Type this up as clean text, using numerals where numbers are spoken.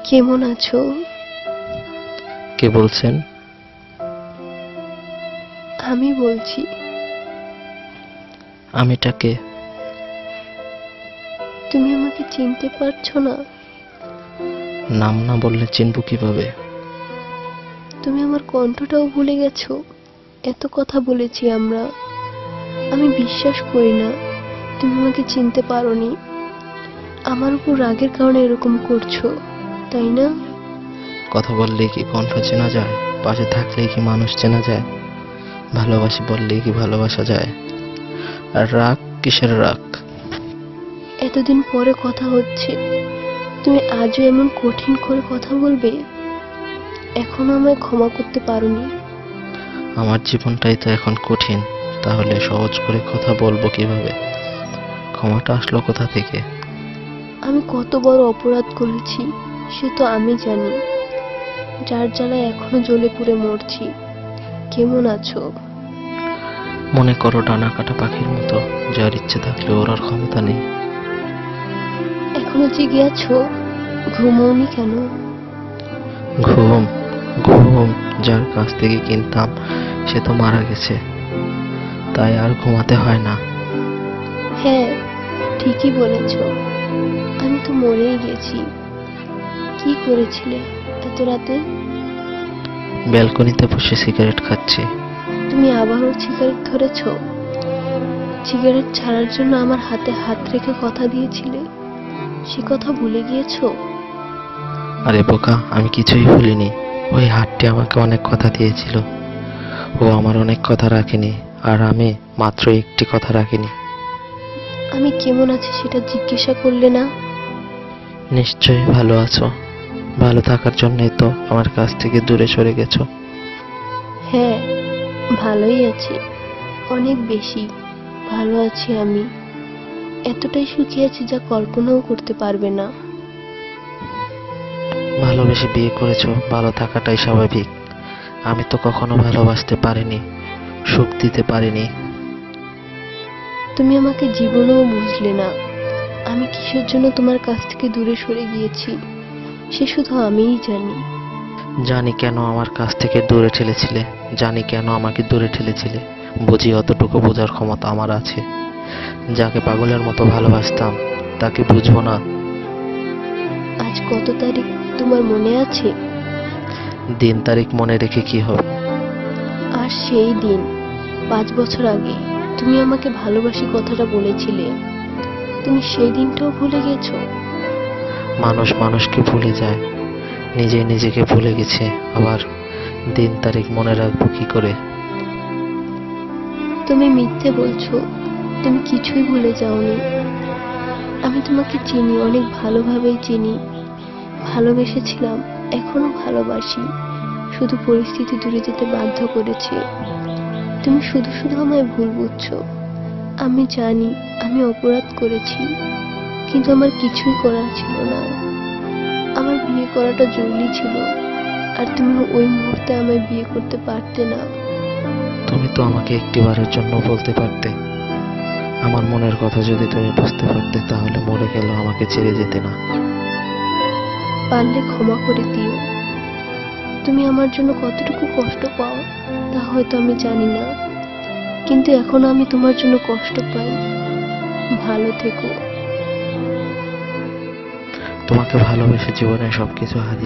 কেমন আছো? কে বলছেন? আমি বলছি। আমিটা কে? তুমি আমাকে চিনতে পারছো না? নাম না বললে চিনব কিভাবে? তুমি আমার কণ্ঠটাও ভুলে গেছো? এত কথা বলেছি আমরা। আমি বিশ্বাস করি না তুমি আমাকে চিনতে পারোনি। আমার উপর রাগের কারণে এরকম করছো, তাই না? কথা বললেই কি কণ্ঠ চেনা যায়? পাশে থাকলেই কি মানুষ চেনা যায়? ভালোবাসি বললেই কি ভালোবাসা যায়? আর রাগ কিসের রাগ? এতদিন পরে কথা হচ্ছে, তুমি আজও এমন কঠিন করে কথা বলবে? এখনো আমায় ক্ষমা করতে পারোনি? আমার জীবনটাই তো এখন কঠিন, তাহলে সহজ করে কথা বলবো কিভাবে? ক্ষমাটা আসলো কোথা থেকে? আমি কত বড় অপরাধ করেছি সে তো আমি জানি, যার জ্বালায় এখনো জ্বলে পুড়ে মরছি। কেমন আছো? মনে করো ডানা কাটা পাখির মতো, যার ইচ্ছে থাকলে ওড়ার ক্ষমতা নেই। এখনো জেগে আছো? ঘুমোওনি কেন? ঘুম? ঘুম যার কাছ থেকে কিনতাম সে তো মারা গেছে, তাই আর ঘুমাতে হয় না। হ্যাঁ, ঠিকই বলেছ। আমি তো মরেই গেছি। কি করেছিলে এত রাতে? ব্যালকনিতে বসে সিগারেট খাচ্ছি। তুমি আবারও সিগারেট ধরেছো? সিগারেট ছাড়ার জন্য আমার হাতে হাত রেখে কথা দিয়েছিলে, সে কথা ভুলে গিয়েছো? আরে বোকা, আমি কিছুই ভুলিনি। ওই হাতটি আমাকে অনেক কথা দিয়েছিল। ও আমার অনেক কথা রাখেনি, আর আমি মাত্র একটি কথা রাখিনি। আমি কেমন আছি সেটা জিজ্ঞাসা করলে না? নিশ্চয়ই ভালো আছো। ভালো থাকার জন্যই তো আমার কাছ থেকে দূরে সরে গেছো। হ্যাঁ, ভালোই আছি। অনেক বেশি ভালো আছি আমি। এতটাই সুখী আছি যা কল্পনাও করতে পারবে না। ভালোবেসে বিয়ে করেছো, ভালো থাকাটাই স্বাভাবিক। আমি তো কখনো ভালোবাসতে পারিনি, সুখ দিতে পারিনি। তুমি আমাকে জীবনেও বুঝলে না। আমি কিসের জন্য তোমার কাছ থেকে দূরে সরে গিয়েছি সে শুধু আমিই জানি। জানি কেন আমার কাছ থেকে দূরে ঠেলেছিলে, জানি কেন আমাকে দূরে ঠেলেছিলে। বুঝি অতটুকু বোঝার ক্ষমতা আমার আছে। যাকে পাগলের মতো ভালোবাসতাম তাকে বুঝবো না? আজ কত তারিখ তোমার মনে আছে? দিন তারিখ মনে রেখে কি হবে? আর সেই দিন 5 বছর আগে তুমি আমাকে ভালোবাসি কথাটা বলেছিলে। তুমি সেই দিনটাও ভুলে গেছো? মানুষ মানুষকে ভুলে যায়, নিজে নিজেকে ভুলে গেছে। আবার দিন তারিখ মনে রাখবো কি করে? তুমি মিথ্যে বলছো, তুমি কিছুই ভুলে যাওনি। আমি তোমাকে চিনি, অনেক ভালোভাবেই চিনি। ভালোবেসেছিলাম, এখনো ভালোবাসি। শুধু পরিস্থিতি দূরে যেতে বাধ্য করেছে। তুমি শুধু শুধু আমায় ভুল বুঝছো। আমি জানি আমি অপরাধ করেছি, কিন্তু আমার কিছুই করার ছিল না। আমার বিয়ে করাটা জরুরি ছিল, আর তুমি ওই মুহূর্তে আমায় বিয়ে করতে পারতে না। তুমি তো আমাকে একটিবারের জন্য বলতে পারতে। আমার মনের কথা যদি তুমি বুঝতে পারতে, তাহলে মরে গেলেও আমাকে ছেড়ে যেতে না। পারলে ক্ষমা করে দিও। তুমি আমার জন্য কতটুকু কষ্ট পাও তা হয়তো আমি জানি না, কিন্তু এখন আমি তোমার জন্য কষ্ট পাই। ভালো থেকো। তোমাকে ভালোবেসে জীবনে সবকিছু হারিয়ে